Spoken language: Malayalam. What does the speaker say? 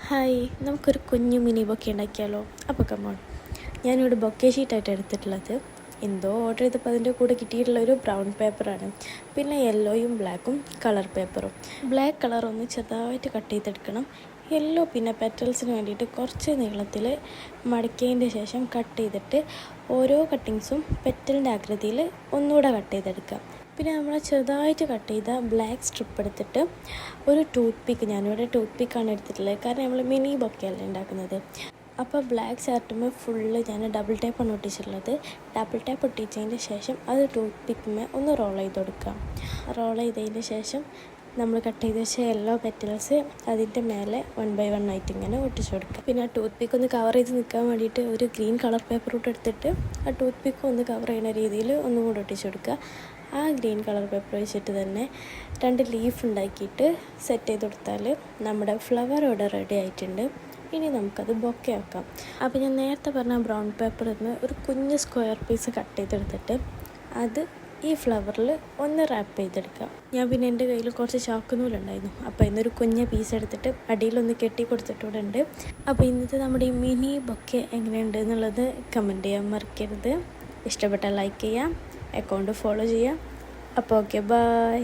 ഹായ്, നമുക്കൊരു കുഞ്ഞു മിനി ബൊക്കെ ഉണ്ടാക്കിയാലോ? അപ്പോൾ കമോൺ. ഞാനിവിടെ ബൊക്കെ ഷീറ്റായിട്ട് എടുത്തിട്ടുള്ളത് എന്തോ ഓർഡർ ചെയ്തപ്പോൾ അതിൻ്റെ കൂടെ കിട്ടിയിട്ടുള്ള ഒരു ബ്രൗൺ പേപ്പറാണ്. പിന്നെ യെല്ലോയും ബ്ലാക്കും കളർ പേപ്പറും. ബ്ലാക്ക് കളർ ഒന്ന് ചെറുതായിട്ട് കട്ട് ചെയ്തെടുക്കണം. യെല്ലോ പിന്നെ പെറ്റൽസിന് വേണ്ടിയിട്ട് കുറച്ച് നീളത്തിൽ മടക്കിയതിൻ്റെ ശേഷം കട്ട് ചെയ്തിട്ട് ഓരോ കട്ടിങ്സും പെറ്റലിൻ്റെ ആകൃതിയിൽ ഒന്നുകൂടെ കട്ട് ചെയ്തെടുക്കാം. പിന്നെ നമ്മൾ ചെറുതായിട്ട് കട്ട് ചെയ്ത ബ്ലാക്ക് സ്ട്രിപ്പ് എടുത്തിട്ട് ഒരു ടൂത്ത് പിക്ക്, ഞാനിവിടെ ടൂത്ത് പിക്കാണ് എടുത്തിട്ടുള്ളത്, കാരണം നമ്മൾ മിനി ബൊക്കെയല്ലേ ഉണ്ടാക്കുന്നത്. അപ്പോൾ ബ്ലാക്ക് ഷർട്ടുമ്പോൾ ഫുള്ള് ഞാൻ ഡബിൾ ടേപ്പാണ് ഒട്ടിച്ചിട്ടുള്ളത്. ഡബിൾ ടേപ്പ് ഒട്ടിച്ചതിൻ്റെ ശേഷം അത് ടൂത്ത് പിക്കുമേ ഒന്ന് റോൾ ചെയ്ത് കൊടുക്കാം. റോൾ ചെയ്തതിന് ശേഷം നമ്മൾ കട്ട് ചെയ്ത് വെച്ച യെല്ലോ പെറ്റൽസ് അതിൻ്റെ മേലെ 1 by 1 ആയിട്ട് ഇങ്ങനെ ഒട്ടിച്ചു കൊടുക്കുക. പിന്നെ ആ ടൂത്ത് പിക്ക് ഒന്ന് കവർ ചെയ്ത് നിൽക്കാൻ വേണ്ടിയിട്ട് ഒരു ഗ്രീൻ കളർ പേപ്പർ കൂടെ എടുത്തിട്ട് ആ ടൂത്ത് പിക്ക് ഒന്ന് കവർ ചെയ്യുന്ന രീതിയിൽ ഒന്നും കൂടെ ഒട്ടിച്ചു കൊടുക്കുക. ആ ഗ്രീൻ കളർ പേപ്പർ വെച്ചിട്ട് തന്നെ 2 ലീഫ് ഉണ്ടാക്കിയിട്ട് സെറ്റ് ചെയ്ത് കൊടുത്താൽ നമ്മുടെ ഫ്ലവർ ഇവിടെ റെഡി ആയിട്ടുണ്ട്. ഇനി നമുക്കത് ബൊക്കെ ആക്കാം. അപ്പോൾ ഞാൻ നേരത്തെ പറഞ്ഞ ബ്രൗൺ പേപ്പറിൽ നിന്ന് ഒരു കുഞ്ഞ് സ്ക്വയർ പീസ് കട്ട് ചെയ്തെടുത്തിട്ട് അത് ഈ ഫ്ലവറിൽ ഒന്ന് റാപ്പ് ചെയ്തെടുക്കാം. ഞാൻ പിന്നെ എൻ്റെ കയ്യിൽ കുറച്ച് ചാക്കുനൂലുണ്ടായിരുന്നു, അപ്പോൾ ഇന്നൊരു കുഞ്ഞ് പീസ് എടുത്തിട്ട് അടിയിലൊന്ന് കെട്ടി കൊടുത്തിട്ടൂടെ ഉണ്ട്. അപ്പോൾ ഇന്നത്തെ നമ്മുടെ ഈ മിനി ബൊക്കെ എങ്ങനെയുണ്ട് എന്നുള്ളത് കമൻറ്റ് ചെയ്യാൻ മറക്കരുത്. ഇഷ്ടപ്പെട്ടാൽ ലൈക്ക് ചെയ്യാം, അക്കൗണ്ട് ഫോളോ ചെയ്യാം. അപ്പോൾ ഓക്കെ, ബൈ.